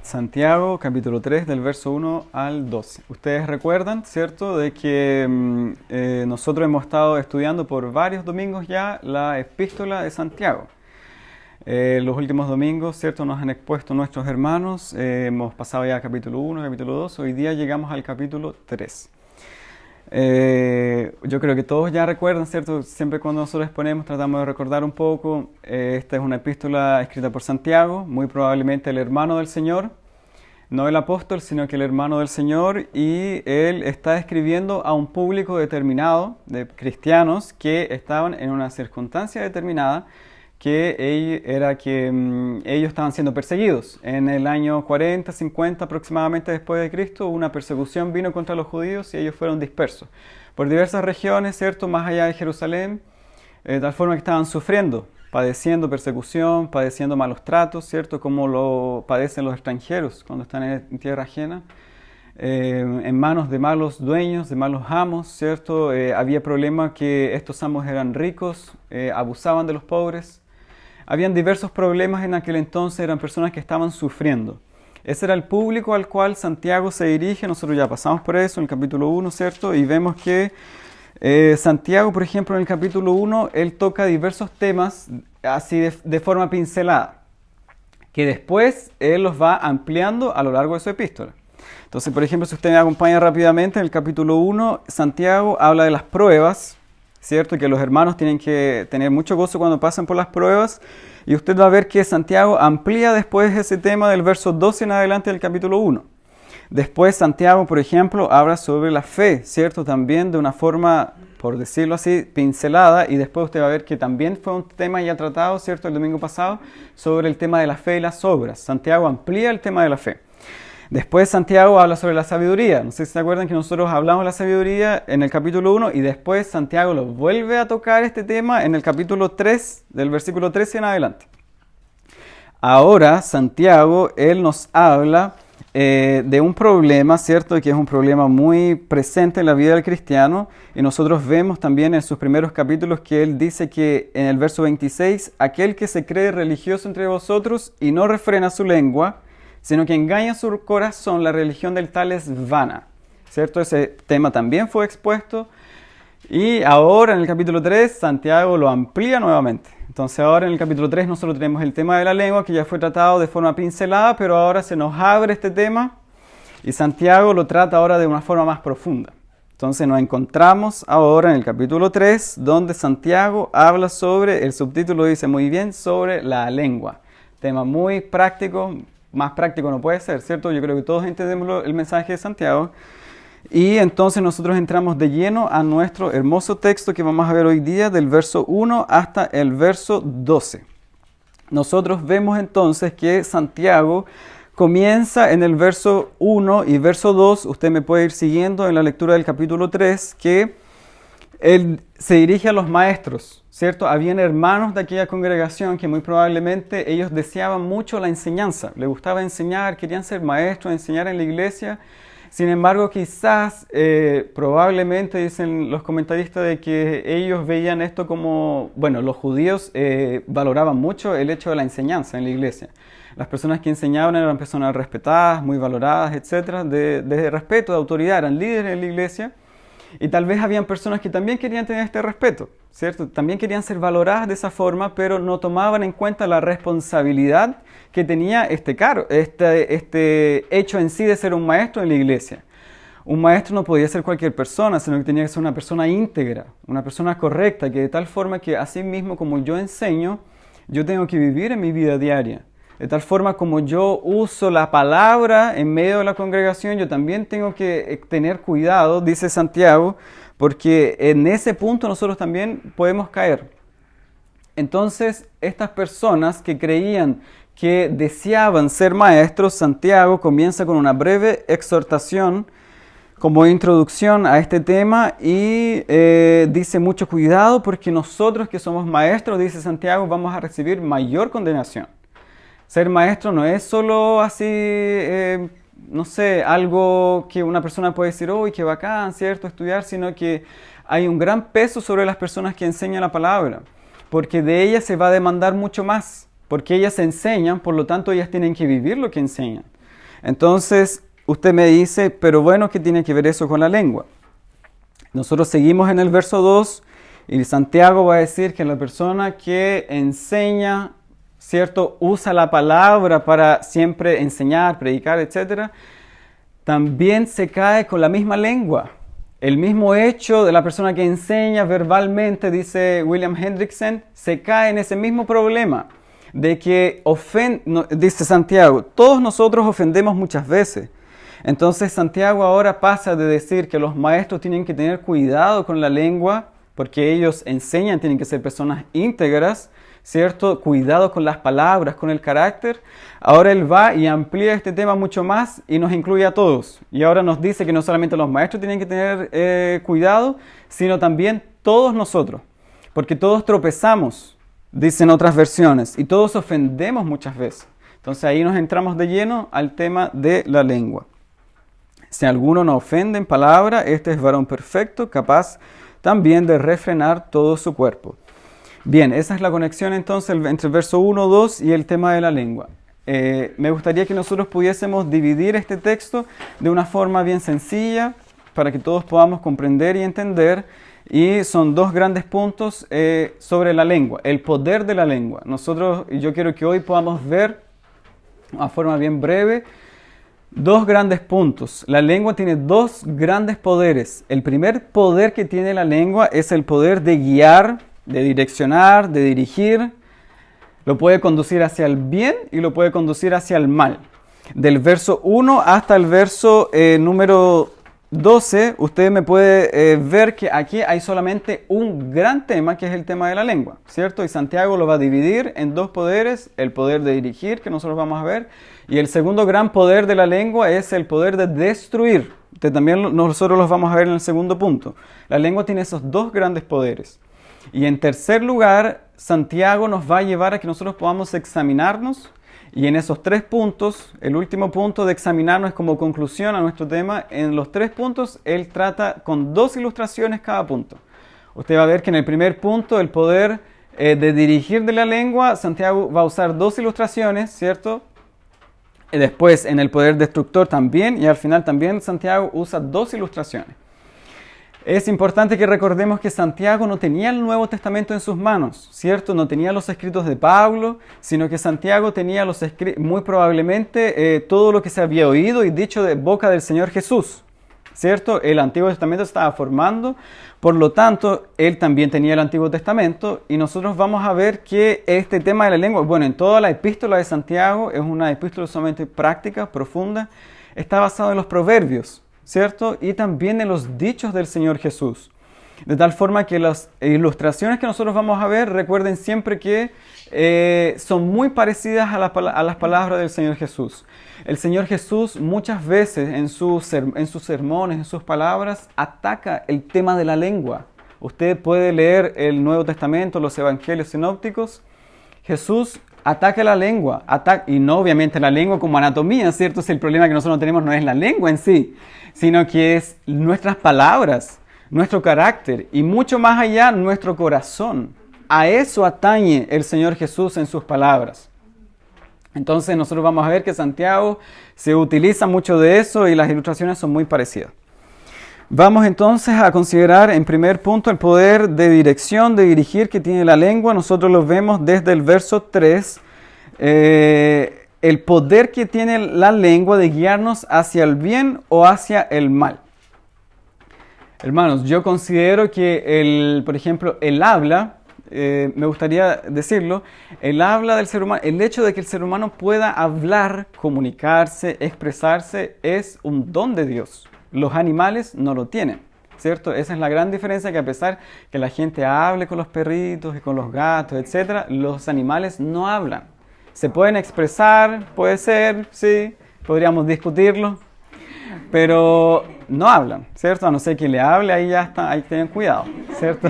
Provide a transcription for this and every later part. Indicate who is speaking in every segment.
Speaker 1: Santiago, capítulo 3, del verso 1 al 12. Ustedes recuerdan, ¿cierto?, de que nosotros hemos estado estudiando por varios domingos ya la epístola de Santiago. Los últimos domingos, ¿cierto?, nos han expuesto nuestros hermanos. Hemos pasado ya capítulo 1, capítulo 2. Hoy día llegamos al capítulo 3. Yo creo que todos ya recuerdan, ¿cierto? Siempre cuando nosotros exponemos tratamos de recordar un poco. Esta es una epístola escrita por Santiago, muy probablemente el hermano del Señor, no el apóstol, sino que el hermano del Señor, y él está escribiendo a un público determinado de cristianos que estaban en una circunstancia determinada, ellos estaban siendo perseguidos. En el año 40, 50 aproximadamente después de Cristo, una persecución vino contra los judíos y ellos fueron dispersos por diversas regiones, ¿cierto?, más allá de Jerusalén, de tal forma que estaban sufriendo, padeciendo persecución, padeciendo malos tratos, ¿cierto?, como lo padecen los extranjeros cuando están en tierra ajena, en manos de malos dueños, de malos amos, ¿cierto? Había problema que estos amos eran ricos, abusaban de los pobres. Habían diversos problemas en aquel entonces, eran personas que estaban sufriendo. Ese era el público al cual Santiago se dirige. Nosotros ya pasamos por eso en el capítulo 1, ¿cierto? Y vemos que Santiago, por ejemplo, en el capítulo 1, él toca diversos temas así de forma pincelada, que después él los va ampliando a lo largo de su epístola. Entonces, por ejemplo, si usted me acompaña rápidamente, en el capítulo 1, Santiago habla de las pruebas, ¿cierto? Que los hermanos tienen que tener mucho gozo cuando pasan por las pruebas. Y usted va a ver que Santiago amplía después ese tema del verso 12 en adelante del capítulo 1. Después Santiago, por ejemplo, habla sobre la fe, ¿cierto? También de una forma, por decirlo así, pincelada. Y después usted va a ver que también fue un tema ya tratado, ¿cierto?, el domingo pasado, sobre el tema de la fe y las obras. Santiago amplía el tema de la fe. Después Santiago habla sobre la sabiduría. No sé si se acuerdan que nosotros hablamos de la sabiduría en el capítulo 1 y después Santiago lo vuelve a tocar este tema en el capítulo 3, del versículo 13 en adelante. Ahora Santiago, él nos habla de un problema, ¿cierto?, que es un problema muy presente en la vida del cristiano, y nosotros vemos también en sus primeros capítulos que él dice que en el verso 26, aquel que se cree religioso entre vosotros y no refrena su lengua, sino que engaña su corazón, la religión del tal es vana, ¿cierto? Ese tema también fue expuesto, y ahora en el capítulo 3 Santiago lo amplía nuevamente. Entonces ahora en el capítulo 3 nosotros tenemos el tema de la lengua, que ya fue tratado de forma pincelada, pero ahora se nos abre este tema y Santiago lo trata ahora de una forma más profunda. Entonces nos encontramos ahora en el capítulo 3, donde Santiago habla sobre, el subtítulo dice muy bien, sobre la lengua. Tema muy práctico. Más práctico no puede ser, ¿cierto? Yo creo que todos entendemos el mensaje de Santiago. Y entonces nosotros entramos de lleno a nuestro hermoso texto que vamos a ver hoy día, del verso 1 hasta el verso 12. Nosotros vemos entonces que Santiago comienza en el verso 1 y verso 2. Usted me puede ir siguiendo en la lectura del capítulo 3, que él se dirige a los maestros, ¿cierto? Habían hermanos de aquella congregación que muy probablemente ellos deseaban mucho la enseñanza, les gustaba enseñar, querían ser maestros, enseñar en la iglesia. Sin embargo, quizás, probablemente, dicen los comentaristas, de que ellos veían esto como, bueno, los judíos valoraban mucho el hecho de la enseñanza en la iglesia. Las personas que enseñaban eran personas respetadas, muy valoradas, etcétera, de respeto, de autoridad, eran líderes en la iglesia. Y tal vez habían personas que también querían tener este respeto, ¿cierto? También querían ser valoradas de esa forma, pero no tomaban en cuenta la responsabilidad que tenía este hecho en sí de ser un maestro en la iglesia. Un maestro no podía ser cualquier persona, sino que tenía que ser una persona íntegra, una persona correcta, que de tal forma que así mismo como yo enseño, yo tengo que vivir en mi vida diaria. De tal forma como yo uso la palabra en medio de la congregación, yo también tengo que tener cuidado, dice Santiago, porque en ese punto nosotros también podemos caer. Entonces, estas personas que creían que deseaban ser maestros, Santiago comienza con una breve exhortación como introducción a este tema y dice mucho cuidado porque nosotros que somos maestros, dice Santiago, vamos a recibir mayor condenación. Ser maestro no es solo así, no sé, algo que una persona puede decir, uy, qué bacán, ¿cierto?, estudiar, sino que hay un gran peso sobre las personas que enseñan la palabra, porque de ellas se va a demandar mucho más, porque ellas enseñan, por lo tanto ellas tienen que vivir lo que enseñan. Entonces, usted me dice, pero bueno, ¿qué tiene que ver eso con la lengua? Nosotros seguimos en el verso 2 y Santiago va a decir que la persona que enseña, ¿cierto?, usa la palabra para siempre enseñar, predicar, etc., también se cae con la misma lengua. El mismo hecho de la persona que enseña verbalmente, dice William Hendrickson, se cae en ese mismo problema de que dice Santiago, todos nosotros ofendemos muchas veces. Entonces Santiago ahora pasa de decir que los maestros tienen que tener cuidado con la lengua, porque ellos enseñan, tienen que ser personas íntegras, ¿cierto? Cuidado con las palabras, con el carácter. Ahora él va y amplía este tema mucho más y nos incluye a todos. Y ahora nos dice que no solamente los maestros tienen que tener cuidado, sino también todos nosotros. Porque todos tropezamos, dicen otras versiones, y todos ofendemos muchas veces. Entonces ahí nos entramos de lleno al tema de la lengua. Si alguno no ofende en palabra, este es varón perfecto, capaz también de refrenar todo su cuerpo. Bien, esa es la conexión entonces entre el verso 1, 2 y el tema de la lengua. Me gustaría que nosotros pudiésemos dividir este texto de una forma bien sencilla para que todos podamos comprender y entender. Y son dos grandes puntos sobre la lengua, el poder de la lengua. Yo quiero que hoy podamos ver de una forma bien breve dos grandes puntos. La lengua tiene dos grandes poderes. El primer poder que tiene la lengua es el poder de guiar, de direccionar, de dirigir. Lo puede conducir hacia el bien y lo puede conducir hacia el mal. Del verso 1 hasta el verso número 12, usted me puede ver que aquí hay solamente un gran tema, que es el tema de la lengua, ¿cierto? Y Santiago lo va a dividir en dos poderes, el poder de dirigir, que nosotros vamos a ver, y el segundo gran poder de la lengua es el poder de destruir. También nosotros los vamos a ver en el segundo punto. La lengua tiene esos dos grandes poderes. Y en tercer lugar, Santiago nos va a llevar a que nosotros podamos examinarnos. Y en esos tres puntos, el último punto de examinarnos como conclusión a nuestro tema, en los tres puntos él trata con dos ilustraciones cada punto. Usted va a ver que en el primer punto, el poder de dirigir de la lengua, Santiago va a usar dos ilustraciones, ¿cierto? Y después en el poder destructor también, y al final también Santiago usa dos ilustraciones. Es importante que recordemos que Santiago no tenía el Nuevo Testamento en sus manos, ¿cierto? No tenía los escritos de Pablo, sino que Santiago tenía muy probablemente todo lo que se había oído y dicho de boca del Señor Jesús, ¿cierto? El Antiguo Testamento se estaba formando, por lo tanto, él también tenía el Antiguo Testamento, y nosotros vamos a ver que este tema de la lengua, bueno, en toda la epístola de Santiago, es una epístola sumamente práctica, profunda, está basado en los proverbios, ¿cierto? Y también en los dichos del Señor Jesús. De tal forma que las ilustraciones que nosotros vamos a ver, recuerden siempre que son muy parecidas a las palabras del Señor Jesús. El Señor Jesús muchas veces en sus sermones, en sus palabras, ataca el tema de la lengua. Usted puede leer el Nuevo Testamento, los Evangelios sinópticos. Jesús ataca la lengua, y no obviamente la lengua como anatomía, ¿cierto? Si el problema que nosotros tenemos no es la lengua en sí, sino que es nuestras palabras, nuestro carácter y mucho más allá nuestro corazón. A eso atañe el Señor Jesús en sus palabras. Entonces nosotros vamos a ver que Santiago se utiliza mucho de eso y las ilustraciones son muy parecidas. Vamos entonces a considerar en primer punto el poder de dirección, de dirigir que tiene la lengua. Nosotros lo vemos desde el verso 3. El poder que tiene la lengua de guiarnos hacia el bien o hacia el mal. Hermanos, yo considero que, por ejemplo, el habla, me gustaría decirlo, el habla del ser humano, el hecho de que el ser humano pueda hablar, comunicarse, expresarse, es un don de Dios. Los animales no lo tienen, ¿cierto? Esa es la gran diferencia, que a pesar que la gente hable con los perritos y con los gatos, etc., los animales no hablan. Se pueden expresar, puede ser, sí, podríamos discutirlo, pero no hablan, ¿cierto? A no ser que le hable, ahí ya está, hay que tener cuidado, ¿cierto?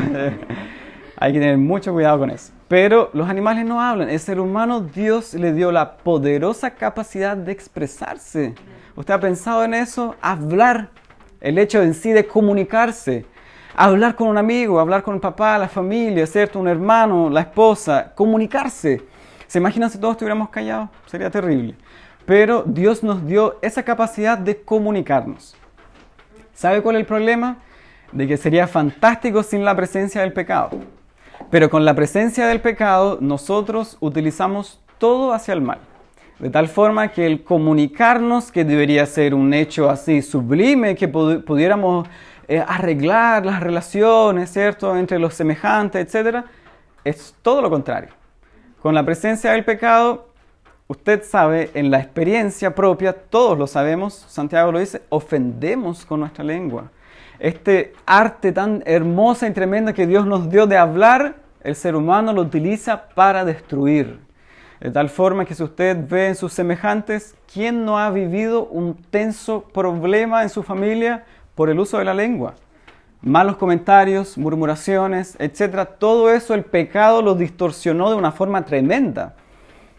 Speaker 1: Hay que tener mucho cuidado con eso. Pero los animales no hablan. El ser humano, Dios le dio la poderosa capacidad de expresarse. ¿Usted ha pensado en eso? Hablar, el hecho en sí de comunicarse. Hablar con un amigo, hablar con el papá, la familia, ¿cierto? Un hermano, la esposa, comunicarse. ¿Se imaginan si todos estuviéramos callados? Sería terrible. pero Dios nos dio esa capacidad de comunicarnos. ¿Sabe cuál es el problema? De que sería fantástico sin la presencia del pecado. Pero con la presencia del pecado, nosotros utilizamos todo hacia el mal. De tal forma que el comunicarnos, que debería ser un hecho así sublime, que pudiéramos arreglar las relaciones, ¿cierto?, entre los semejantes, etc., es todo lo contrario. Con la presencia del pecado, usted sabe, en la experiencia propia, todos lo sabemos, Santiago lo dice, ofendemos con nuestra lengua. Este arte tan hermosa y tremenda que Dios nos dio de hablar, el ser humano lo utiliza para destruir. De tal forma que si usted ve en sus semejantes, ¿quién no ha vivido un tenso problema en su familia por el uso de la lengua? Malos comentarios, murmuraciones, etc. Todo eso el pecado lo distorsionó de una forma tremenda.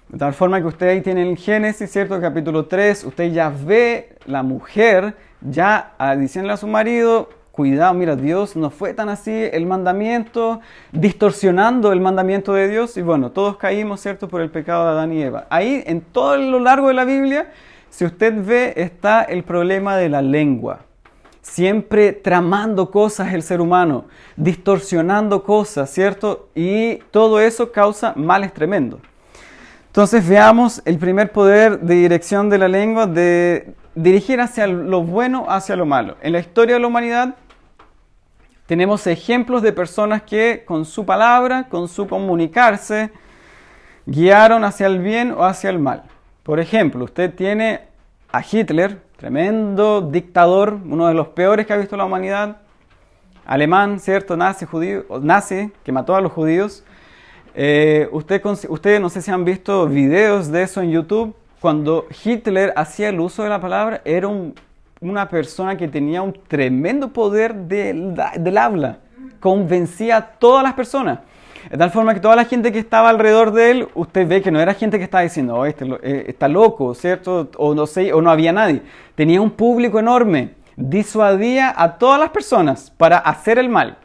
Speaker 1: De tal forma que usted ahí tiene en Génesis, ¿cierto? Capítulo 3, usted ya ve la mujer ya diciéndole a su marido, cuidado, mira, Dios no fue tan así, el mandamiento, distorsionando el mandamiento de Dios. Y bueno, todos caímos, ¿cierto?, por el pecado de Adán y Eva. Ahí, en todo lo largo de la Biblia, si usted ve, está el problema de la lengua. Siempre tramando cosas el ser humano, distorsionando cosas, ¿cierto? Y todo eso causa males tremendos. Entonces veamos el primer poder de dirección de la lengua, de dirigir hacia lo bueno, hacia lo malo. En la historia de la humanidad tenemos ejemplos de personas que con su palabra, con su comunicarse, guiaron hacia el bien o hacia el mal. Por ejemplo, usted tiene a Hitler, tremendo dictador, uno de los peores que ha visto la humanidad, alemán, ¿cierto? Nazi, que mató a los judíos. Ustedes no sé si han visto videos de eso en YouTube. Cuando Hitler hacía el uso de la palabra, era una persona que tenía un tremendo poder del habla. Convencía a todas las personas. De tal forma que toda la gente que estaba alrededor de él, usted ve que no era gente que estaba diciendo, oh, está loco, ¿cierto? O no sé, o no había nadie. Tenía un público enorme. Disuadía a todas las personas para hacer el mal.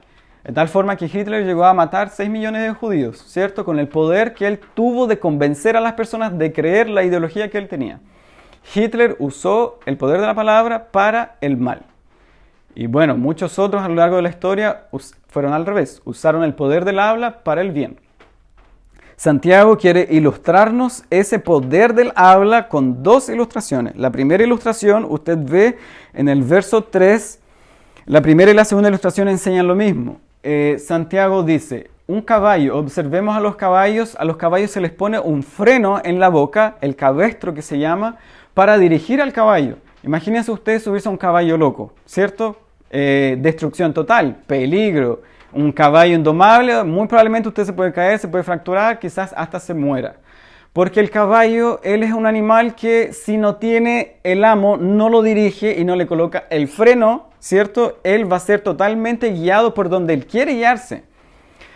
Speaker 1: De tal forma que Hitler llegó a matar 6 millones de judíos, ¿cierto? Con el poder que él tuvo de convencer a las personas de creer la ideología que él tenía. Hitler usó el poder de la palabra para el mal. Y bueno, muchos otros a lo largo de la historia fueron al revés. Usaron el poder del habla para el bien. Santiago quiere ilustrarnos ese poder del habla con dos ilustraciones. La primera ilustración, usted ve en el verso 3, la primera y la segunda ilustración enseñan lo mismo. Santiago dice, un caballo, observemos a los caballos se les pone un freno en la boca, el cabestro que se llama, para dirigir al caballo. Imagínense usted subirse a un caballo loco, ¿cierto? Destrucción total, peligro, un caballo indomable, muy probablemente usted se puede caer, se puede fracturar, quizás hasta se muera. Porque el caballo, él es un animal que si no tiene el amo, no lo dirige y no le coloca el freno, ¿cierto? Él va a ser totalmente guiado por donde él quiere guiarse.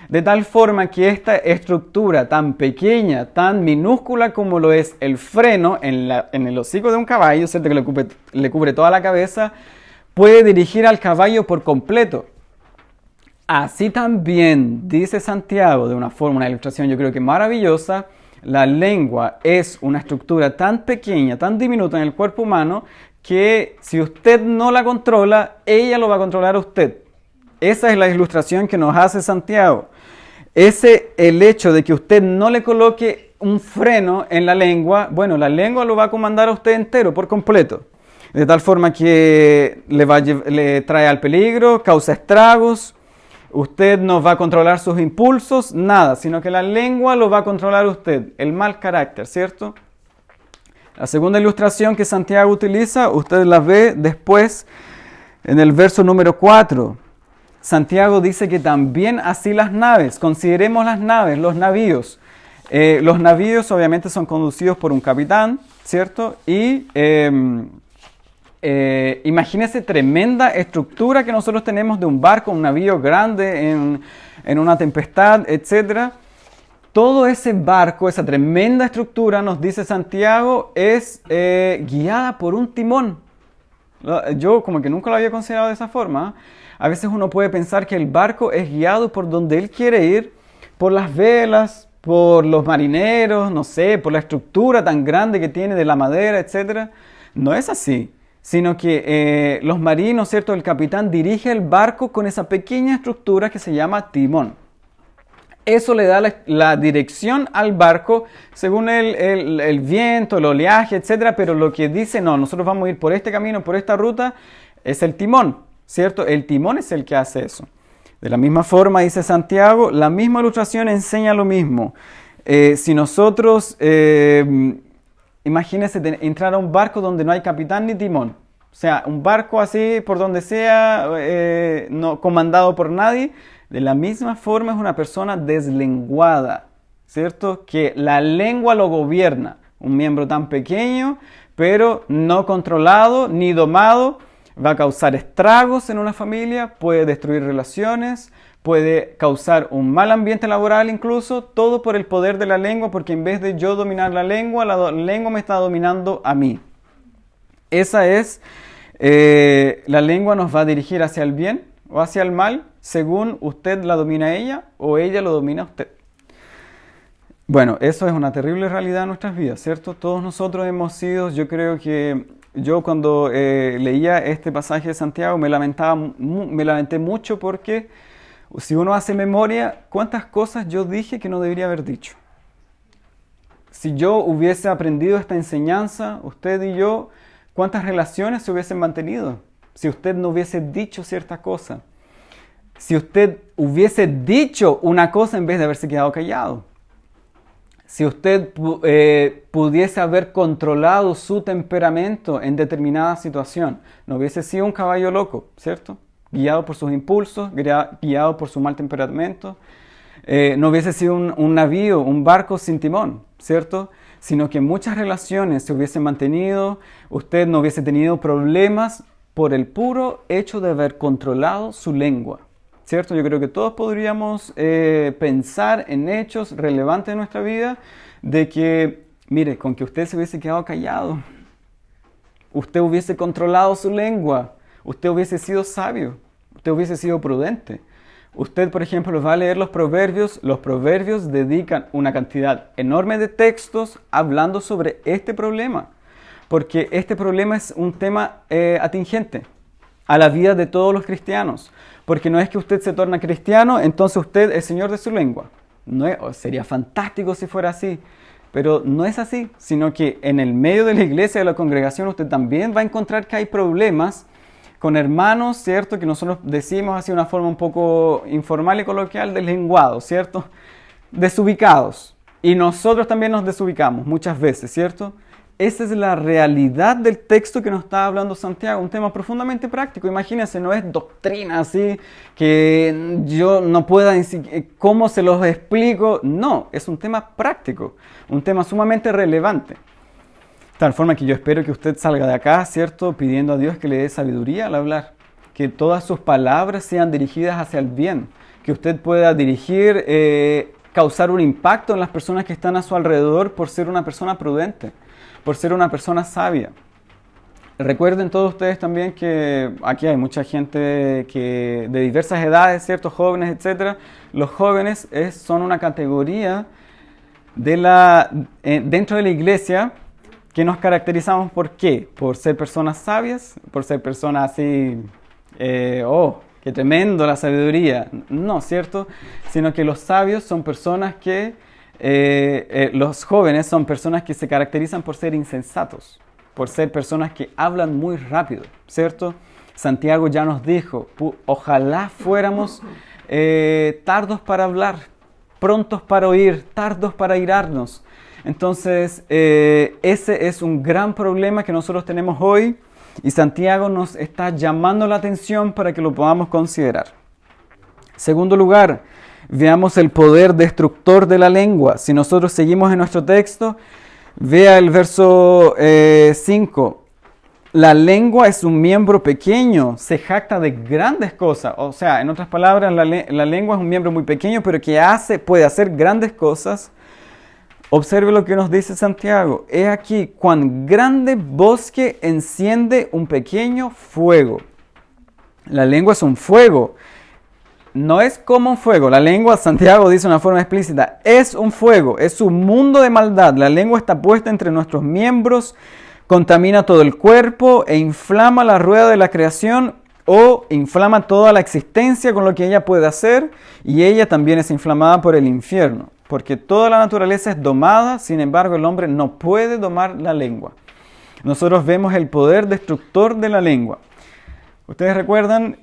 Speaker 1: De tal forma que esta estructura tan pequeña, tan minúscula como lo es el freno en el hocico de un caballo, ¿cierto?, que le cubre toda la cabeza, puede dirigir al caballo por completo. Así también, dice Santiago, de una forma, una ilustración yo creo que maravillosa, la lengua es una estructura tan pequeña, tan diminuta en el cuerpo humano, que si usted no la controla, ella lo va a controlar a usted. Esa es la ilustración que nos hace Santiago. El hecho de que usted no le coloque un freno en la lengua, bueno, la lengua lo va a comandar a usted entero, por completo. De tal forma que le trae al peligro, causa estragos. Usted no va a controlar sus impulsos, nada, sino que la lengua lo va a controlar usted, el mal carácter, ¿cierto? La segunda ilustración que Santiago utiliza, usted la ve después en el verso número 4. Santiago dice que también así las naves, consideremos las naves, los navíos. Los navíos obviamente son conducidos por un capitán, ¿cierto? Y imagínese tremenda estructura que nosotros tenemos de un barco, un navío grande en una tempestad, etc. Todo ese barco, esa tremenda estructura, nos dice Santiago, es guiada por un timón. Yo como que nunca lo había considerado de esa forma. A veces uno puede pensar que el barco es guiado por donde él quiere ir, por las velas, por los marineros, no sé, por la estructura tan grande que tiene de la madera, etc. No es así, sino que los marinos, ¿cierto? El capitán dirige el barco con esa pequeña estructura que se llama timón. Eso le da la dirección al barco según el viento, el oleaje, etc. Pero lo que dice, no, nosotros vamos a ir por este camino, por esta ruta, es el timón, ¿cierto? El timón es el que hace eso. De la misma forma, dice Santiago, la misma ilustración enseña lo mismo. Si nosotros, imagínense entrar a un barco donde no hay capitán ni timón. O sea, un barco así, por donde sea, no comandado por nadie. De la misma forma es una persona deslenguada, ¿cierto? Que la lengua lo gobierna. Un miembro tan pequeño, pero no controlado ni domado, va a causar estragos en una familia, puede destruir relaciones, puede causar un mal ambiente laboral incluso, todo por el poder de la lengua, porque en vez de yo dominar la lengua me está dominando a mí. Esa es, la lengua nos va a dirigir hacia el bien o hacia el mal, según usted la domina a ella o ella lo domina a usted. Bueno, eso es una terrible realidad en nuestras vidas, ¿cierto? Todos nosotros hemos sido, yo creo que yo cuando leía este pasaje de Santiago me lamenté mucho porque si uno hace memoria, ¿cuántas cosas yo dije que no debería haber dicho? Si yo hubiese aprendido esta enseñanza, usted y yo, ¿cuántas relaciones se hubiesen mantenido? Si usted no hubiese dicho cierta cosa. Si usted hubiese dicho una cosa en vez de haberse quedado callado. Si usted pudiese haber controlado su temperamento en determinada situación, no hubiese sido un caballo loco, ¿cierto? Guiado por sus impulsos, guiado por su mal temperamento. No hubiese sido un navío, un barco sin timón, ¿cierto? Sino que muchas relaciones se hubiesen mantenido, usted no hubiese tenido problemas por el puro hecho de haber controlado su lengua. ¿Cierto? Yo creo que todos podríamos pensar en hechos relevantes de nuestra vida de que, mire, con que usted se hubiese quedado callado, usted hubiese controlado su lengua, usted hubiese sido sabio, usted hubiese sido prudente. Usted, por ejemplo, va a leer los proverbios dedican una cantidad enorme de textos hablando sobre este problema, porque este problema es un tema atingente a la vida de todos los cristianos. Porque no es que usted se torna cristiano, entonces usted es señor de su lengua. No es, sería fantástico si fuera así, pero no es así, sino que en el medio de la iglesia, de la congregación, usted también va a encontrar que hay problemas con hermanos, ¿cierto? Que nosotros decimos así de una forma un poco informal y coloquial, deslenguados, ¿cierto? Desubicados. Y nosotros también nos desubicamos muchas veces, ¿cierto? Esa es la realidad del texto que nos está hablando Santiago, un tema profundamente práctico. Imagínense, no es doctrina así que yo no pueda decir cómo se los explico. No, es un tema práctico, un tema sumamente relevante. De tal forma que yo espero que usted salga de acá, ¿cierto? Pidiendo a Dios que le dé sabiduría al hablar, que todas sus palabras sean dirigidas hacia el bien, que usted pueda dirigir, causar un impacto en las personas que están a su alrededor por ser una persona prudente, por ser una persona sabia. Recuerden todos ustedes también que aquí hay mucha gente de diversas edades, ¿cierto? Jóvenes, etc. Los jóvenes son una categoría dentro de la iglesia que nos caracterizamos ¿por qué? Por ser personas sabias, por ser personas así, qué tremendo la sabiduría. No, ¿cierto? Sino que los sabios son personas que los jóvenes son personas que se caracterizan por ser insensatos, por ser personas que hablan muy rápido, ¿cierto? Santiago ya nos dijo, ojalá fuéramos tardos para hablar, prontos para oír, tardos para airarnos. Entonces, ese es un gran problema que nosotros tenemos hoy y Santiago nos está llamando la atención para que lo podamos considerar. Segundo lugar, veamos el poder destructor de la lengua. Si nosotros seguimos en nuestro texto, vea el verso 5. La lengua es un miembro pequeño, se jacta de grandes cosas. O sea, en otras palabras, la lengua es un miembro muy pequeño, pero que puede hacer grandes cosas. Observe lo que nos dice Santiago. He aquí, cuán grande bosque enciende un pequeño fuego. La lengua es un fuego. no es como un fuego. La lengua, Santiago dice de una forma explícita, es un fuego, es un mundo de maldad. La lengua está puesta entre nuestros miembros, contamina todo el cuerpo e inflama la rueda de la creación o inflama toda la existencia con lo que ella puede hacer, y ella también es inflamada por el infierno, porque toda la naturaleza es domada, sin embargo el hombre no puede domar la lengua. Nosotros vemos el poder destructor de la lengua. Ustedes recuerdan,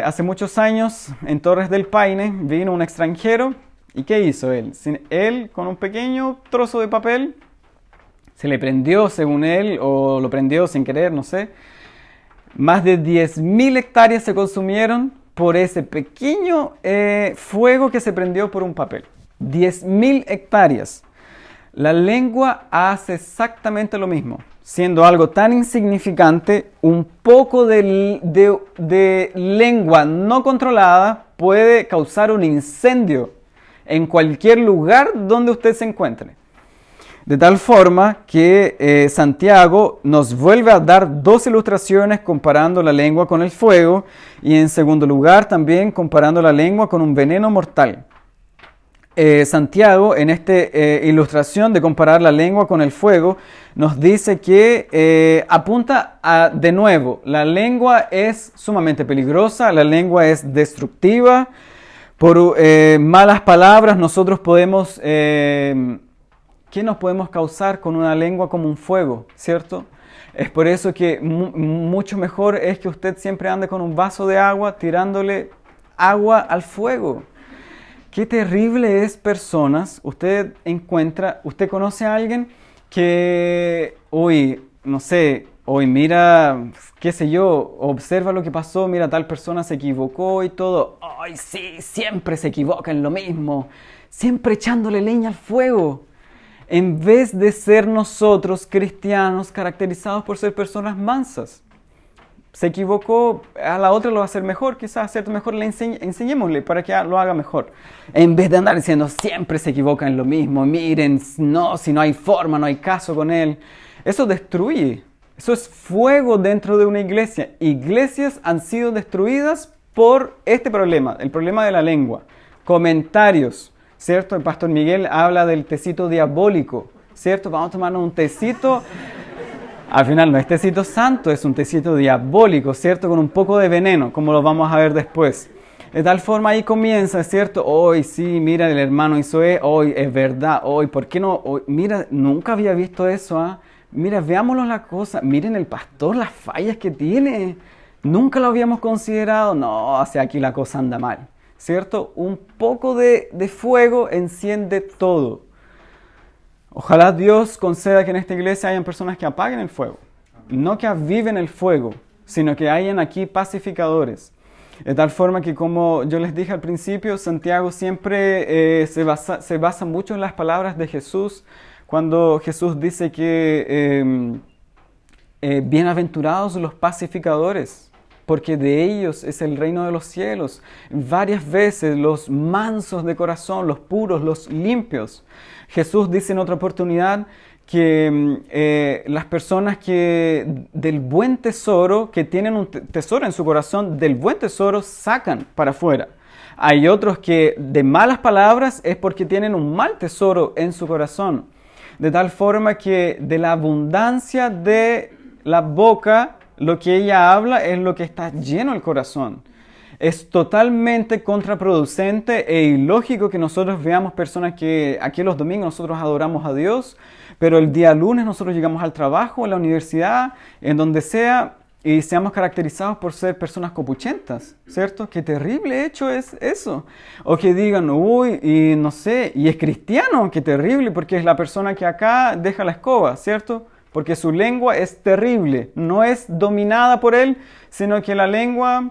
Speaker 1: hace muchos años en Torres del Paine vino un extranjero, ¿y qué hizo él? Él con un pequeño trozo de papel se le prendió, según él, o lo prendió sin querer, no sé. Más de 10.000 hectáreas se consumieron por ese pequeño fuego que se prendió por un papel. 10.000 hectáreas. La lengua hace exactamente lo mismo. Siendo algo tan insignificante, un poco de lengua no controlada puede causar un incendio en cualquier lugar donde usted se encuentre. De tal forma que Santiago nos vuelve a dar dos ilustraciones comparando la lengua con el fuego, y en segundo lugar también comparando la lengua con un veneno mortal. Santiago, en esta ilustración de comparar la lengua con el fuego, nos dice que apunta a, de nuevo, la lengua es sumamente peligrosa, la lengua es destructiva. Por malas palabras nosotros podemos... ¿qué nos podemos causar con una lengua como un fuego? ¿Cierto? Es por eso que mucho mejor es que usted siempre ande con un vaso de agua tirándole agua al fuego. Qué terrible es personas, usted conoce a alguien que, no sé, mira, qué sé yo, observa lo que pasó, mira, tal persona se equivocó y todo. ¡Ay, sí! Siempre se equivoca en lo mismo, siempre echándole leña al fuego. En vez de ser nosotros cristianos caracterizados por ser personas mansas. Se equivocó, a la otra lo va a hacer mejor, quizás hacer mejor, enseñémosle para que lo haga mejor. En vez de andar diciendo siempre se equivoca en lo mismo, miren, no, si no hay forma, no hay caso con él. Eso destruye, eso es fuego dentro de una iglesia. Iglesias han sido destruidas por este problema, el problema de la lengua. Comentarios. ¿Cierto? El pastor Miguel habla del tecito diabólico, ¿cierto? Vamos a tomarnos un tecito, al final no es tecito santo, es un tecito diabólico, ¿cierto? Con un poco de veneno, como lo vamos a ver después. De tal forma ahí comienza, ¿cierto? Hoy sí, mira, el hermano hizo hoy es verdad, hoy, ¿por qué no? Hoy, mira, nunca había visto eso, ¿ah? Mira, veámoslo la cosa, miren el pastor, las fallas que tiene, nunca lo habíamos considerado, no, o sea, aquí la cosa anda mal. ¿Cierto? Un poco de fuego enciende todo. Ojalá Dios conceda que en esta iglesia hayan personas que apaguen el fuego. No que aviven el fuego, sino que hayan aquí pacificadores. De tal forma que, como yo les dije al principio, Santiago siempre se basa mucho en las palabras de Jesús, cuando Jesús dice que bienaventurados los pacificadores, porque de ellos es el reino de los cielos. Varias veces los mansos de corazón, los puros, los limpios. Jesús dice en otra oportunidad que las personas que del buen tesoro, que tienen un tesoro en su corazón, del buen tesoro sacan para afuera. Hay otros que de malas palabras es porque tienen un mal tesoro en su corazón. De tal forma que de la abundancia de la boca, lo que ella habla es lo que está lleno el corazón. Es totalmente contraproducente e ilógico que nosotros veamos personas que aquí los domingos nosotros adoramos a Dios, pero el día lunes nosotros llegamos al trabajo, a la universidad, en donde sea, y seamos caracterizados por ser personas copuchentas, ¿cierto? Qué terrible hecho es eso. O que digan, y no sé, y es cristiano, qué terrible, porque es la persona que acá deja la escoba, ¿cierto? Porque su lengua es terrible, no es dominada por él, sino que la lengua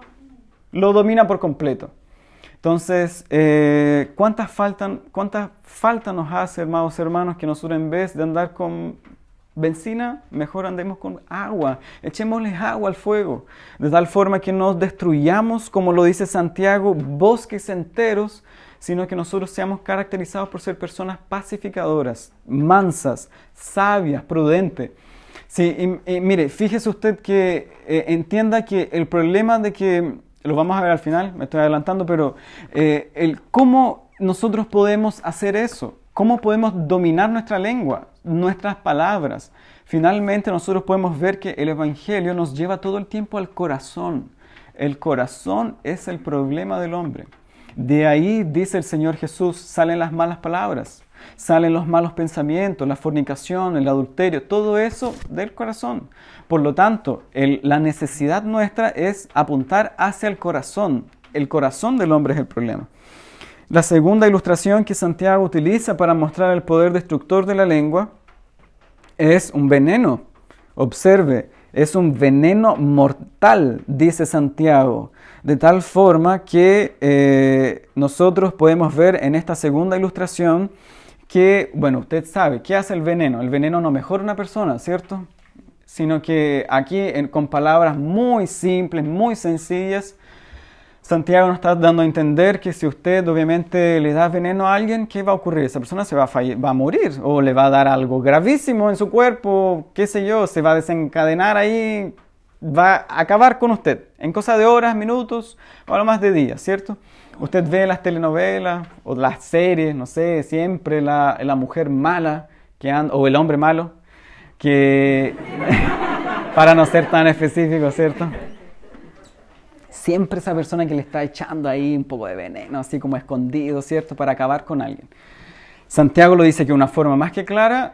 Speaker 1: lo domina por completo. Entonces, ¿cuánta falta nos hace, amados hermanos, que nosotros en vez de andar con benzina, mejor andemos con agua? Echémosles agua al fuego, de tal forma que no destruyamos, como lo dice Santiago, bosques enteros, sino que nosotros seamos caracterizados por ser personas pacificadoras, mansas, sabias, prudentes. Sí, y mire, fíjese usted que entienda que el problema de que lo vamos a ver al final, me estoy adelantando, pero cómo nosotros podemos hacer eso, cómo podemos dominar nuestra lengua, nuestras palabras. Finalmente nosotros podemos ver que el Evangelio nos lleva todo el tiempo al corazón. El corazón es el problema del hombre. De ahí, dice el Señor Jesús, salen las malas palabras, salen los malos pensamientos, la fornicación, el adulterio, todo eso del corazón. Por lo tanto, la necesidad nuestra es apuntar hacia el corazón. El corazón del hombre es el problema. La segunda ilustración que Santiago utiliza para mostrar el poder destructor de la lengua es un veneno. Observe, es un veneno mortal, dice Santiago. De tal forma que nosotros podemos ver en esta segunda ilustración que, bueno, usted sabe, ¿qué hace el veneno? El veneno no mejora a una persona, ¿cierto? Sino que aquí, con palabras muy simples, muy sencillas, Santiago nos está dando a entender que si usted obviamente le da veneno a alguien, ¿qué va a ocurrir? Esa persona se va a morir o le va a dar algo gravísimo en su cuerpo, qué sé yo, se va a desencadenar ahí, va a acabar con usted en cosa de horas, minutos o a lo más de días, ¿cierto? Usted ve las telenovelas o las series, no sé, siempre la mujer mala o el hombre malo, que para no ser tan específico, ¿cierto? Siempre esa persona que le está echando ahí un poco de veneno, así como escondido, ¿cierto? Para acabar con alguien. Santiago lo dice que de una forma más que clara,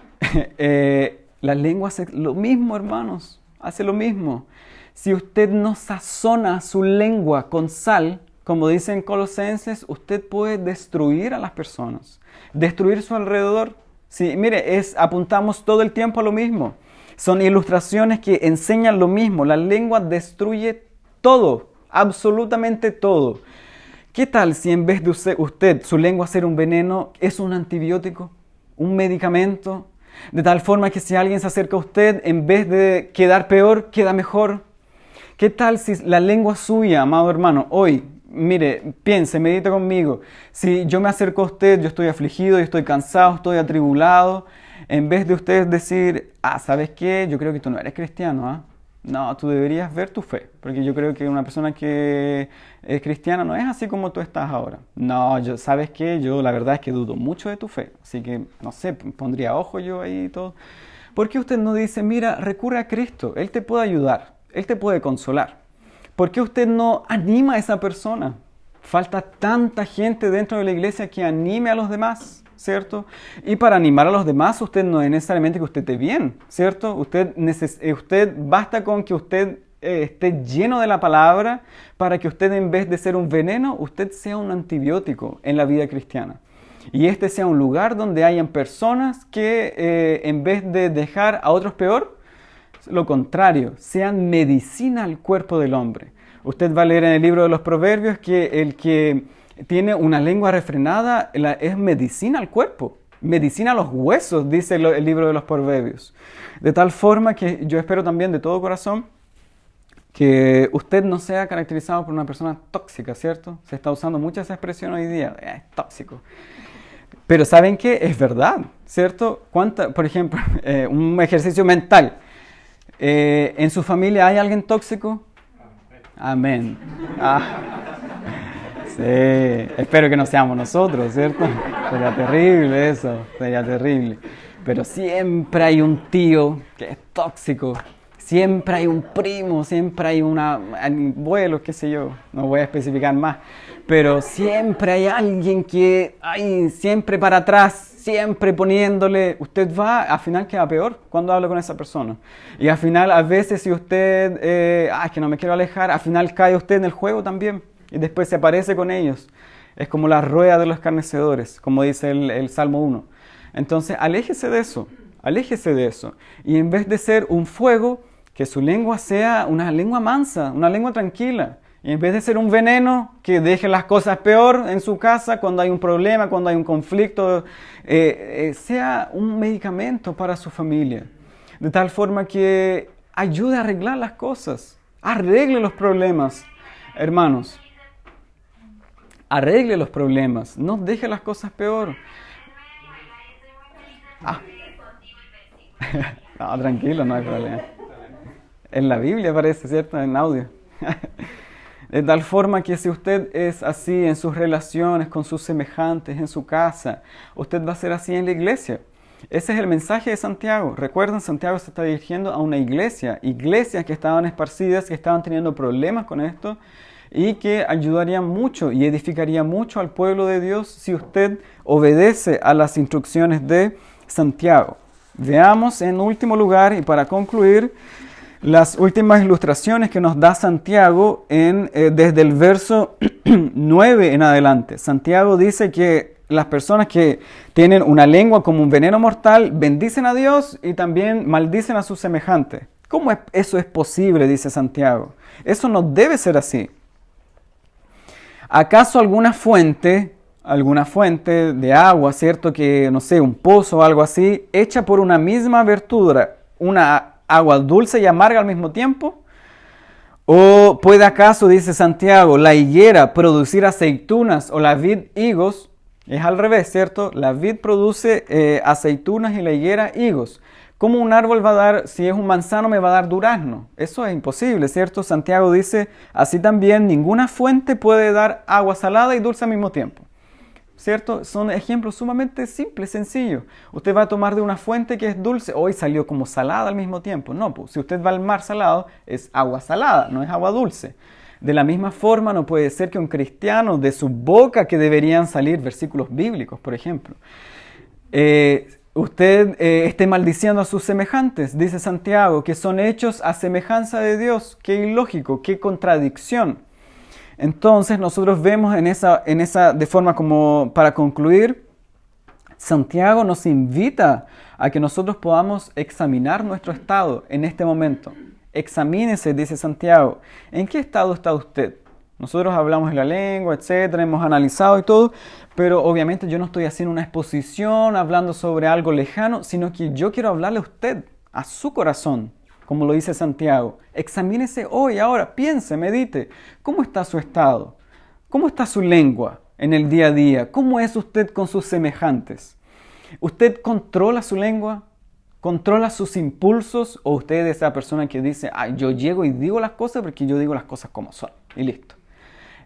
Speaker 1: la lengua hace lo mismo, hermanos, hace lo mismo. Si usted no sazona su lengua con sal, como dice en Colosenses, usted puede destruir a las personas, destruir su alrededor. Sí, mire, apuntamos todo el tiempo a lo mismo. Son ilustraciones que enseñan lo mismo. La lengua destruye todo, absolutamente todo. ¿Qué tal si en vez de usted, su lengua ser un veneno, es un antibiótico, un medicamento? De tal forma que si alguien se acerca a usted, en vez de quedar peor, queda mejor. ¿Qué tal si la lengua suya, amado hermano, hoy, mire, piense, medite conmigo, si yo me acerco a usted, yo estoy afligido, yo estoy cansado, estoy atribulado, en vez de usted decir, ¿sabes qué? Yo creo que tú no eres cristiano, ¿ah? No, tú deberías ver tu fe, porque yo creo que una persona que es cristiana no es así como tú estás ahora. No, ¿sabes qué? Yo la verdad es que dudo mucho de tu fe, así que, no sé, pondría ojo yo ahí y todo. ¿Por qué usted no dice, mira, recurre a Cristo, Él te puede ayudar, Él te puede consolar? ¿Por qué usted no anima a esa persona? Falta tanta gente dentro de la iglesia que anime a los demás, ¿cierto? Y para animar a los demás, usted no es necesariamente que usted esté bien, ¿cierto? Usted basta con que usted esté lleno de la palabra para que usted, en vez de ser un veneno, usted sea un antibiótico en la vida cristiana. Y este sea un lugar donde hayan personas que en vez de dejar a otros peor, lo contrario, sean medicina al cuerpo del hombre. Usted va a leer en el libro de los Proverbios que el que tiene una lengua refrenada es medicina al cuerpo, medicina a los huesos, dice el libro de los Proverbios. De tal forma que yo espero también de todo corazón que usted no sea caracterizado por una persona tóxica, ¿cierto? Se está usando mucha esa expresión hoy día, es tóxico. Pero ¿saben qué? Es verdad, ¿cierto? Por ejemplo, un ejercicio mental. ¿En su familia hay alguien tóxico? Amén. Sí, espero que no seamos nosotros, ¿cierto? Sería terrible eso, sería terrible. Pero siempre hay un tío que es tóxico, siempre hay un primo, siempre hay abuelo, qué sé yo, no voy a especificar más. Pero siempre hay alguien que hay siempre para atrás, siempre poniéndole. Usted va, al final queda peor cuando habla con esa persona. Y al final, a veces, si usted, es que no me quiero alejar, al final cae usted en el juego también. Y después se aparece con ellos. Es como la rueda de los escarnecedores, como dice el Salmo 1. Entonces, aléjese de eso, aléjese de eso. Y en vez de ser un fuego, que su lengua sea una lengua mansa, una lengua tranquila. Y en vez de ser un veneno que deje las cosas peor en su casa cuando hay un problema, cuando hay un conflicto, sea un medicamento para su familia. De tal forma que ayude a arreglar las cosas, arregle los problemas. Hermanos, arregle los problemas, no deje las cosas peor. No, tranquilo, no hay problema. En la Biblia aparece, ¿cierto? En audio. De tal forma que si usted es así en sus relaciones con sus semejantes, en su casa, usted va a ser así en la iglesia. Ese es el mensaje de Santiago. Recuerden, Santiago se está dirigiendo a una iglesia, iglesias que estaban esparcidas, que estaban teniendo problemas con esto y que ayudarían mucho y edificaría mucho al pueblo de Dios si usted obedece a las instrucciones de Santiago. Veamos en último lugar y para concluir las últimas ilustraciones que nos da Santiago desde el verso 9 en adelante. Santiago dice que las personas que tienen una lengua como un veneno mortal bendicen a Dios y también maldicen a sus semejantes. ¿Cómo eso es posible? Dice Santiago. Eso no debe ser así. ¿Acaso alguna fuente de agua, cierto, que no sé, un pozo o algo así, hecha por una misma abertura, una agua dulce y amarga al mismo tiempo? ¿O puede acaso, dice Santiago, la higuera producir aceitunas o la vid higos? Es al revés, ¿cierto? La vid produce aceitunas y la higuera higos. ¿Cómo un árbol va a dar, si es un manzano, me va a dar durazno? Eso es imposible, ¿cierto? Santiago dice, así también ninguna fuente puede dar agua salada y dulce al mismo tiempo. ¿Cierto? Son ejemplos sumamente simples, sencillos. Usted va a tomar de una fuente que es dulce, hoy salió como salada al mismo tiempo. No, pues si usted va al mar salado, es agua salada, no es agua dulce. De la misma forma, no puede ser que un cristiano, de su boca que deberían salir versículos bíblicos, por ejemplo, usted esté maldiciendo a sus semejantes, dice Santiago, que son hechos a semejanza de Dios. Qué ilógico, qué contradicción. Entonces nosotros vemos en esa, de forma como para concluir, Santiago nos invita a que nosotros podamos examinar nuestro estado en este momento. Examínese, dice Santiago, ¿en qué estado está usted? Nosotros hablamos de la lengua, etcétera, hemos analizado y todo, pero obviamente yo no estoy haciendo una exposición hablando sobre algo lejano, sino que yo quiero hablarle a usted, a su corazón, como lo dice Santiago. Examínese hoy, ahora, piense, medite. ¿Cómo está su estado? ¿Cómo está su lengua en el día a día? ¿Cómo es usted con sus semejantes? ¿Usted controla su lengua? ¿Controla sus impulsos? ¿O usted es esa persona que dice, yo llego y digo las cosas porque yo digo las cosas como son? Y listo.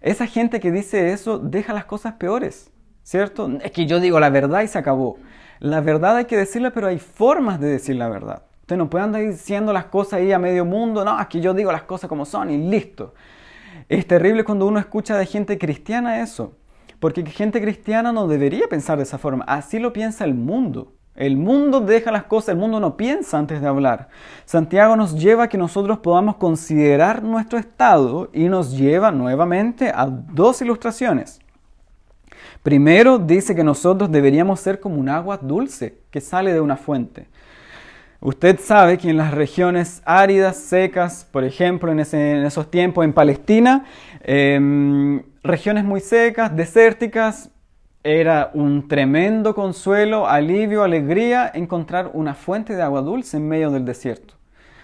Speaker 1: Esa gente que dice eso deja las cosas peores, ¿cierto? Es que yo digo la verdad y se acabó. La verdad hay que decirla, pero hay formas de decir la verdad. Usted no puede andar diciendo las cosas ahí a medio mundo. No, es que yo digo las cosas como son y listo. Es terrible cuando uno escucha de gente cristiana eso. Porque gente cristiana no debería pensar de esa forma. Así lo piensa el mundo. El mundo deja las cosas, el mundo no piensa antes de hablar. Santiago nos lleva a que nosotros podamos considerar nuestro estado y nos lleva nuevamente a dos ilustraciones. Primero dice que nosotros deberíamos ser como un agua dulce que sale de una fuente. Usted sabe que en las regiones áridas, secas, por ejemplo, en esos tiempos en Palestina, regiones muy secas, desérticas, era un tremendo consuelo, alivio, alegría encontrar una fuente de agua dulce en medio del desierto.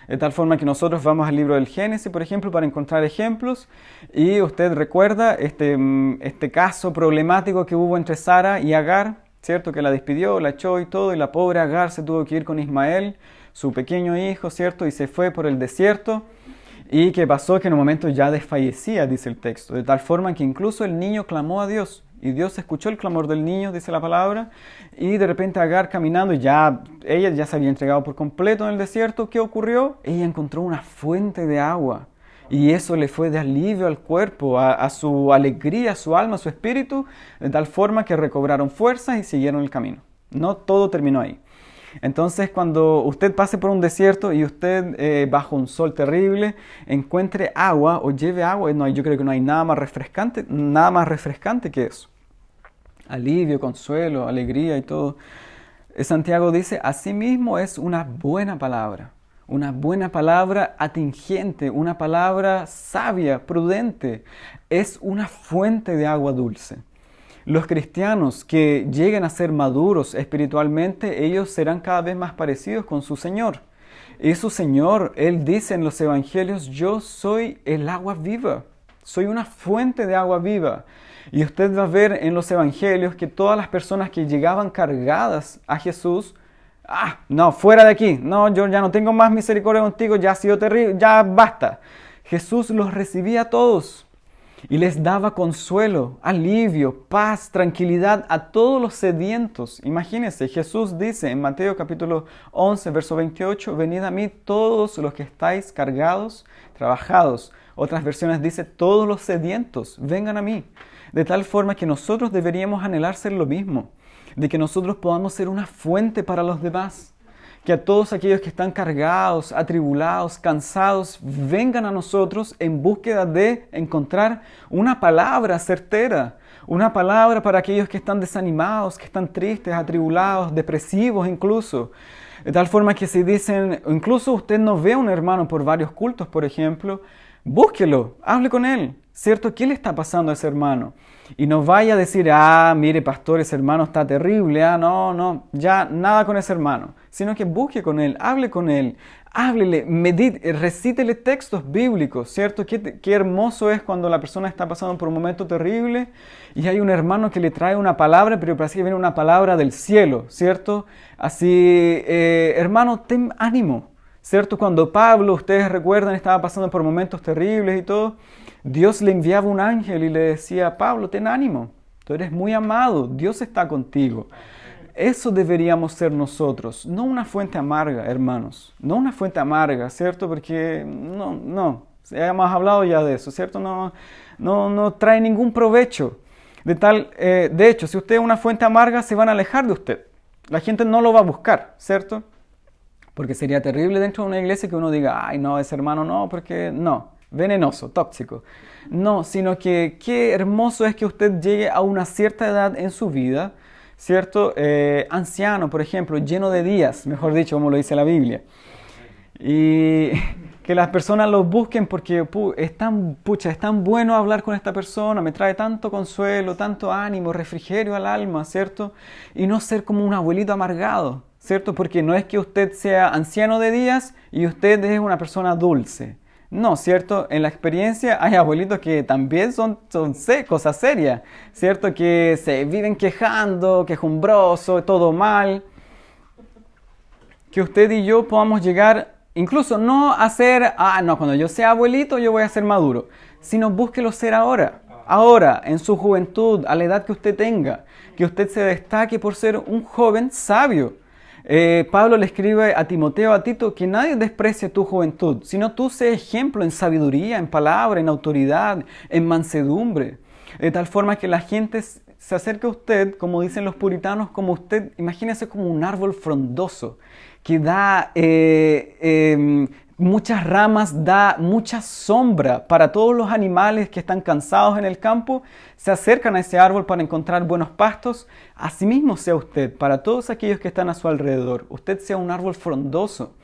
Speaker 1: De tal forma que nosotros vamos al libro del Génesis, por ejemplo, para encontrar ejemplos. Y usted recuerda este caso problemático que hubo entre Sara y Agar, ¿cierto? Que la despidió, la echó y todo, y la pobre Agar se tuvo que ir con Ismael, su pequeño hijo, ¿cierto? Y se fue por el desierto. Y que pasó que en un momento ya desfallecía, dice el texto. De tal forma que incluso el niño clamó a Dios. Y Dios escuchó el clamor del niño, dice la palabra, y de repente Agar caminando, ella ya se había entregado por completo en el desierto. ¿Qué ocurrió? Ella encontró una fuente de agua, y eso le fue de alivio al cuerpo, a su alegría, a su alma, a su espíritu, de tal forma que recobraron fuerzas y siguieron el camino. No todo terminó ahí. Entonces, cuando usted pase por un desierto y usted bajo un sol terrible encuentre agua o lleve agua, yo creo que no hay nada más refrescante que eso. Alivio, consuelo, alegría y todo. Santiago dice, asimismo es una buena palabra atingente, una palabra sabia, prudente. Es una fuente de agua dulce. Los cristianos que lleguen a ser maduros espiritualmente, ellos serán cada vez más parecidos con su Señor. Y su Señor, Él dice en los evangelios, yo soy el agua viva, soy una fuente de agua viva. Y usted va a ver en los evangelios que todas las personas que llegaban cargadas a Jesús, no, fuera de aquí, no, yo ya no tengo más misericordia contigo, ya ha sido terrible, ya basta. Jesús los recibía a todos. Y les daba consuelo, alivio, paz, tranquilidad a todos los sedientos. Imagínense, Jesús dice en Mateo capítulo 11, verso 28, venid a mí todos los que estáis cargados, trabajados. Otras versiones dice, todos los sedientos, vengan a mí. De tal forma que nosotros deberíamos anhelar ser lo mismo, de que nosotros podamos ser una fuente para los demás. Que a todos aquellos que están cargados, atribulados, cansados, vengan a nosotros en búsqueda de encontrar una palabra certera, una palabra para aquellos que están desanimados, que están tristes, atribulados, depresivos incluso. De tal forma que si dicen, incluso usted no ve a un hermano por varios cultos, por ejemplo, búsquelo, hable con él, ¿cierto? ¿Qué le está pasando a ese hermano? Y no vaya a decir, mire pastor, ese hermano está terrible, no, ya nada con ese hermano. Sino que busque con él, hable con él, háblele, medite, recítele textos bíblicos, ¿cierto? Qué hermoso es cuando la persona está pasando por un momento terrible y hay un hermano que le trae una palabra, pero parece que viene una palabra del cielo, ¿cierto? Así, hermano, ten ánimo, ¿cierto? Cuando Pablo, ustedes recuerdan, estaba pasando por momentos terribles y todo, Dios le enviaba un ángel y le decía, Pablo, ten ánimo, tú eres muy amado, Dios está contigo. Eso deberíamos ser nosotros, no una fuente amarga, hermanos, no una fuente amarga, ¿cierto? Porque no, hemos hablado ya de eso, ¿cierto? No trae ningún provecho. De hecho, si usted es una fuente amarga, se van a alejar de usted. La gente no lo va a buscar, ¿cierto? Porque sería terrible dentro de una iglesia que uno diga, ay no, ese hermano no, porque no. Venenoso, tóxico. No, sino que qué hermoso es que usted llegue a una cierta edad en su vida, ¿cierto? Anciano, por ejemplo, lleno de días, mejor dicho, como lo dice la Biblia. Y que las personas los busquen porque es tan bueno hablar con esta persona, me trae tanto consuelo, tanto ánimo, refrigerio al alma, ¿cierto? Y no ser como un abuelito amargado, ¿cierto? Porque no es que usted sea anciano de días y usted es una persona dulce. No, ¿cierto? En la experiencia hay abuelitos que también son cosas serias, ¿cierto? Que se viven quejando, quejumbroso, todo mal. Que usted y yo podamos llegar, incluso no a ser, cuando yo sea abuelito yo voy a ser maduro, sino búsquelo ser ahora, en su juventud, a la edad que usted tenga, que usted se destaque por ser un joven sabio. Pablo le escribe a Timoteo, a Tito, que nadie desprecie tu juventud, sino tú sé ejemplo en sabiduría, en palabra, en autoridad, en mansedumbre, de tal forma que la gente se acerque a usted, como dicen los puritanos, como usted, imagínese como un árbol frondoso, que da muchas ramas, da mucha sombra para todos los animales que están cansados en el campo, se acercan a ese árbol para encontrar buenos pastos. Asimismo sea usted, para todos aquellos que están a su alrededor, usted sea un árbol frondoso,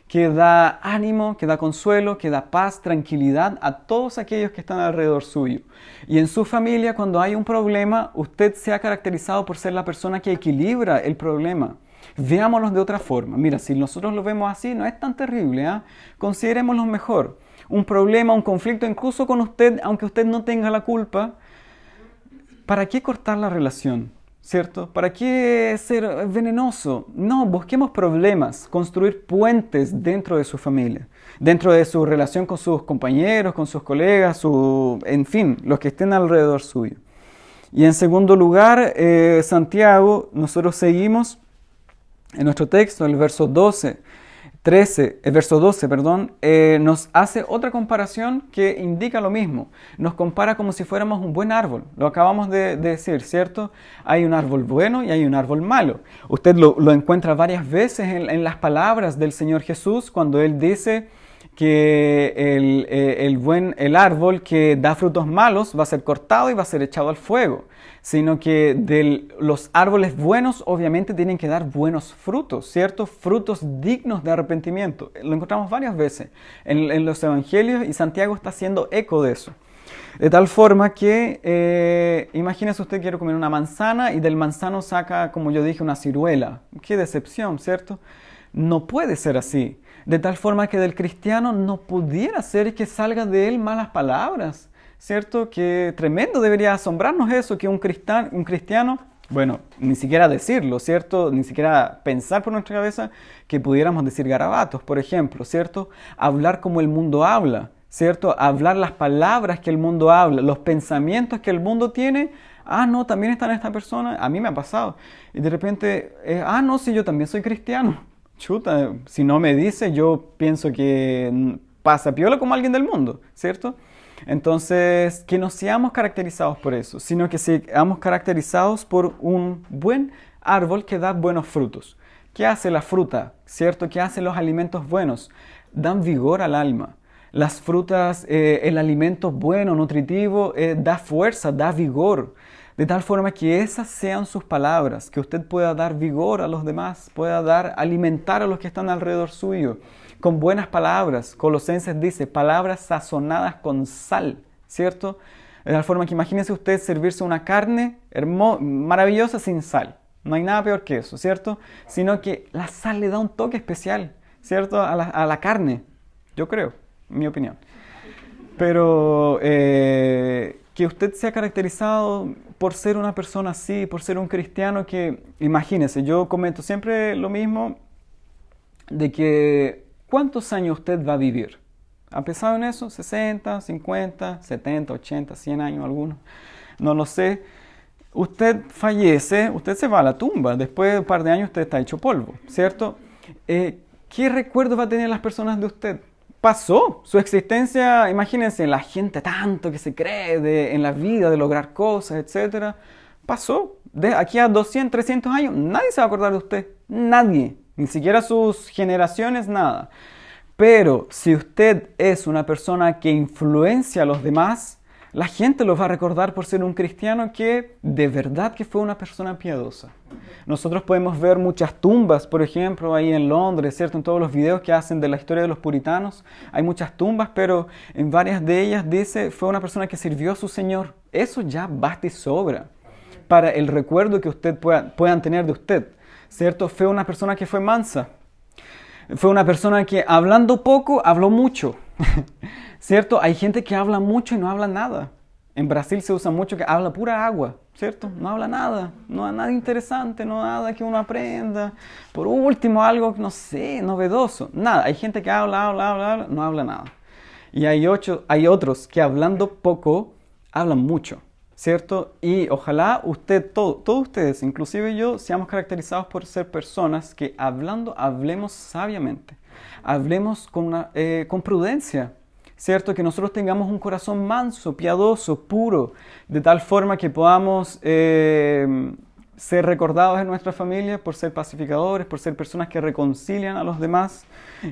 Speaker 1: que da ánimo, que da consuelo, que da paz, tranquilidad a todos aquellos que están alrededor suyo. Y en su familia, cuando hay un problema, usted se ha caracterizado por ser la persona que equilibra el problema. Veámoslo de otra forma. Mira, si nosotros lo vemos así, no es tan terrible, ¿eh? Considerémoslo mejor. Un problema, un conflicto, incluso con usted, aunque usted no tenga la culpa, ¿para qué cortar la relación? ¿Cierto? ¿Para qué ser venenoso? No, busquemos problemas, construir puentes dentro de su familia, dentro de su relación con sus compañeros, con sus colegas, en fin, los que estén alrededor suyo. Y en segundo lugar, Santiago, nosotros seguimos en nuestro texto, el verso 12, nos hace otra comparación que indica lo mismo. Nos compara como si fuéramos un buen árbol. Lo acabamos de decir, ¿cierto? Hay un árbol bueno y hay un árbol malo. Usted lo encuentra varias veces en las palabras del Señor Jesús cuando Él dice que el árbol que da frutos malos va a ser cortado y va a ser echado al fuego, sino que los árboles buenos obviamente tienen que dar buenos frutos, ¿cierto? Frutos dignos de arrepentimiento. Lo encontramos varias veces en los evangelios y Santiago está haciendo eco de eso. De tal forma que, imagínese usted quiere comer una manzana y del manzano saca, como yo dije, una ciruela. ¡Qué decepción!, ¿cierto? No puede ser así. De tal forma que del cristiano no pudiera ser que salga de él malas palabras, ¿cierto? Que tremendo, debería asombrarnos eso, que un cristiano, bueno, ni siquiera decirlo, ¿cierto? Ni siquiera pensar por nuestra cabeza que pudiéramos decir garabatos, por ejemplo, ¿cierto? Hablar como el mundo habla, ¿cierto? Hablar las palabras que el mundo habla, los pensamientos que el mundo tiene. Ah, no, también está en esta persona. A mí me ha pasado. Y de repente, no, sí, yo también soy cristiano. Chuta, si no me dice, yo pienso que pasa piola como alguien del mundo, ¿cierto? Entonces, que no seamos caracterizados por eso, sino que seamos caracterizados por un buen árbol que da buenos frutos. ¿Qué hace la fruta? ¿Cierto? ¿Qué hacen los alimentos buenos? Dan vigor al alma. Las frutas, el alimento bueno, nutritivo, da fuerza, da vigor. De tal forma que esas sean sus palabras, que usted pueda dar vigor a los demás, pueda alimentar a los que están alrededor suyo, con buenas palabras. Colosenses dice, palabras sazonadas con sal, ¿cierto? De tal forma que imagínese usted servirse una carne maravillosa sin sal. No hay nada peor que eso, ¿cierto? Sino que la sal le da un toque especial, ¿cierto? A la carne, yo creo, en mi opinión. Pero que usted sea caracterizado por ser una persona así, por ser un cristiano que, imagínese, yo comento siempre lo mismo, de que ¿cuántos años usted va a vivir? ¿Ha pensado en eso? ¿60, 50, 70, 80, 100 años algunos? No lo sé. Usted fallece, usted se va a la tumba, después de un par de años usted está hecho polvo, ¿cierto? ¿Qué recuerdo va a tener las personas de usted? Pasó su existencia, imagínense, la gente tanto que se cree en la vida, de lograr cosas, etc. Pasó. De aquí a 200, 300 años, nadie se va a acordar de usted. Nadie. Ni siquiera sus generaciones, nada. Pero si usted es una persona que influencia a los demás, la gente lo va a recordar por ser un cristiano que de verdad que fue una persona piadosa. Nosotros podemos ver muchas tumbas, por ejemplo, ahí en Londres, ¿cierto? En todos los videos que hacen de la historia de los puritanos, hay muchas tumbas, pero en varias de ellas dice, fue una persona que sirvió a su Señor. Eso ya basta y sobra para el recuerdo que usted puedan tener de usted, ¿cierto? Fue una persona que fue mansa. Fue una persona que hablando poco, habló mucho. ¿Cierto? Hay gente que habla mucho y no habla nada. En Brasil se usa mucho que habla pura agua, ¿cierto? No habla nada, no hay nada interesante, no nada que uno aprenda. Por último, algo, no sé, novedoso. Nada, hay gente que habla, no habla nada. Y hay otros que hablando poco, hablan mucho, ¿cierto? Y ojalá todos ustedes, inclusive yo, seamos caracterizados por ser personas que hablemos sabiamente, hablemos con prudencia, ¿cierto? Que nosotros tengamos un corazón manso, piadoso, puro, de tal forma que podamos ser recordados en nuestra familia por ser pacificadores, por ser personas que reconcilian a los demás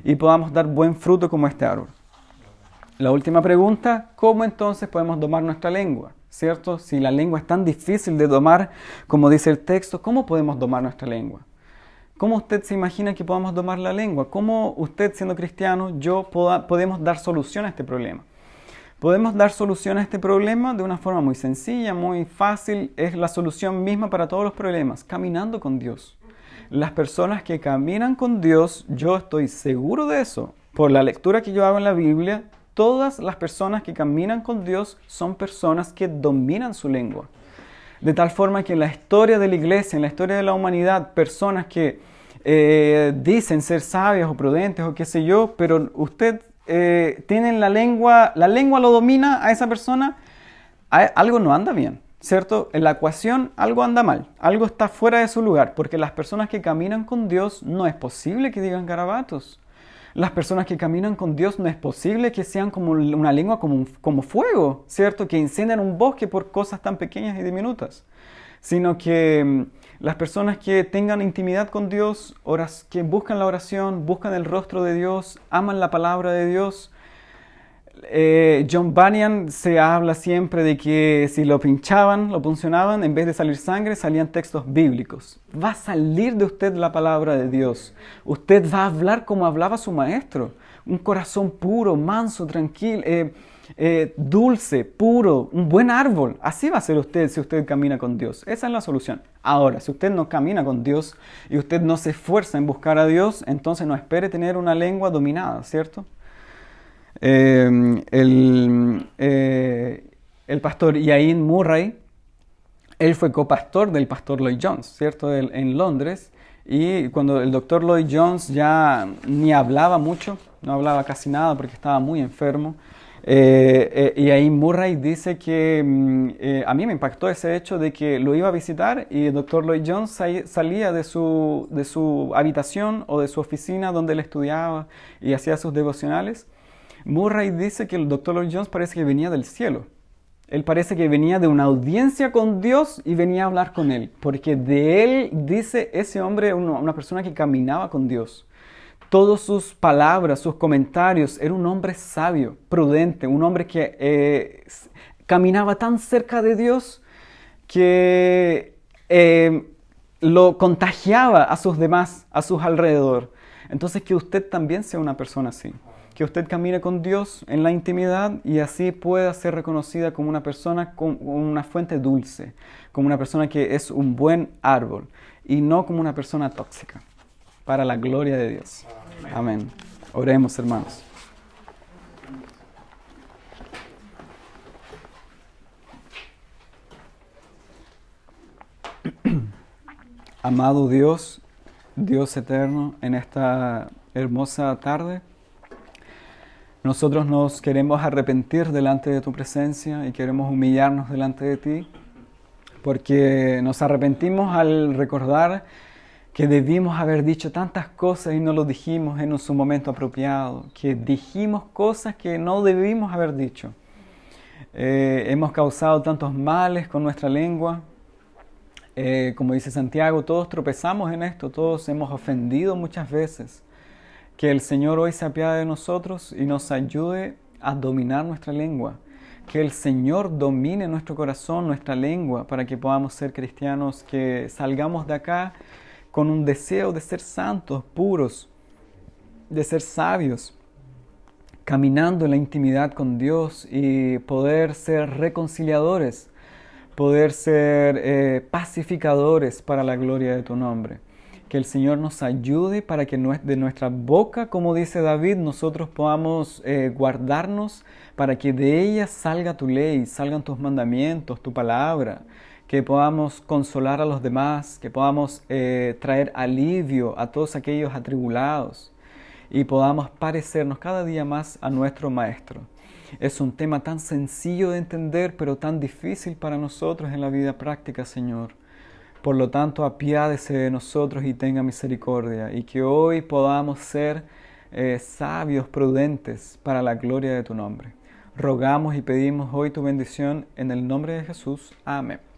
Speaker 1: y podamos dar buen fruto como este árbol. La última pregunta, ¿cómo entonces podemos domar nuestra lengua? ¿Cierto? Si la lengua es tan difícil de domar, como dice el texto, ¿cómo podemos domar nuestra lengua? ¿Cómo usted se imagina que podamos domar la lengua? ¿Cómo usted, siendo cristiano, podemos dar solución a este problema? Podemos dar solución a este problema de una forma muy sencilla, muy fácil. Es la solución misma para todos los problemas, caminando con Dios. Las personas que caminan con Dios, yo estoy seguro de eso, por la lectura que yo hago en la Biblia, todas las personas que caminan con Dios son personas que dominan su lengua. De tal forma que en la historia de la iglesia, en la historia de la humanidad, personas que dicen ser sabias o prudentes o qué sé yo, pero usted tiene la lengua lo domina a esa persona, algo no anda bien, ¿cierto? En la ecuación algo anda mal, algo está fuera de su lugar, porque las personas que caminan con Dios no es posible que digan garabatos. Las personas que caminan con Dios no es posible que sean como una lengua como fuego, ¿cierto? Que incendian un bosque por cosas tan pequeñas y diminutas. Sino que las personas que tengan intimidad con Dios, que buscan la oración, buscan el rostro de Dios, aman la palabra de Dios. John Bunyan se habla siempre de que si lo puncionaban, en vez de salir sangre, salían textos bíblicos. Va a salir de usted la palabra de Dios. Usted va a hablar como hablaba su maestro. Un corazón puro, manso, tranquilo, dulce, puro, un buen árbol. Así va a ser usted si usted camina con Dios. Esa es la solución. Ahora, si usted no camina con Dios y usted no se esfuerza en buscar a Dios, entonces no espere tener una lengua dominada, ¿cierto? El pastor Iain Murray, él fue copastor del pastor Lloyd Jones, ¿cierto? En Londres, y cuando el doctor Lloyd Jones ya ni hablaba mucho, no hablaba casi nada porque estaba muy enfermo, Y ahí Murray dice que a mí me impactó ese hecho de que lo iba a visitar y el Dr. Lloyd Jones salía de su habitación o de su oficina donde él estudiaba y hacía sus devocionales. Murray dice que el Dr. Lloyd Jones parece que venía del cielo. Él parece que venía de una audiencia con Dios y venía a hablar con él, porque de él dice ese hombre, una persona que caminaba con Dios. Todas sus palabras, sus comentarios, era un hombre sabio, prudente, un hombre que caminaba tan cerca de Dios que lo contagiaba a sus demás, a sus alrededor. Entonces que usted también sea una persona así. Que usted camine con Dios en la intimidad y así pueda ser reconocida como una persona con una fuente dulce, como una persona que es un buen árbol y no como una persona tóxica, para la gloria de Dios. Amén. Oremos, hermanos. Amado Dios, Dios eterno, en esta hermosa tarde, nosotros nos queremos arrepentir delante de tu presencia y queremos humillarnos delante de ti, porque nos arrepentimos al recordar que debimos haber dicho tantas cosas y no lo dijimos en su momento apropiado, que dijimos cosas que no debimos haber dicho. Hemos causado tantos males con nuestra lengua. Como dice Santiago, todos tropezamos en esto, todos hemos ofendido muchas veces. Que el Señor hoy se apiade de nosotros y nos ayude a dominar nuestra lengua. Que el Señor domine nuestro corazón, nuestra lengua, para que podamos ser cristianos, que salgamos de acá con un deseo de ser santos, puros, de ser sabios, caminando en la intimidad con Dios y poder ser reconciliadores, poder ser pacificadores para la gloria de tu nombre. Que el Señor nos ayude para que de nuestra boca, como dice David, nosotros podamos guardarnos para que de ella salga tu ley, salgan tus mandamientos, tu palabra, que podamos consolar a los demás, que podamos traer alivio a todos aquellos atribulados y podamos parecernos cada día más a nuestro Maestro. Es un tema tan sencillo de entender, pero tan difícil para nosotros en la vida práctica, Señor. Por lo tanto, apiádese de nosotros y tenga misericordia, y que hoy podamos ser sabios, prudentes, para la gloria de tu nombre. Rogamos y pedimos hoy tu bendición en el nombre de Jesús. Amén.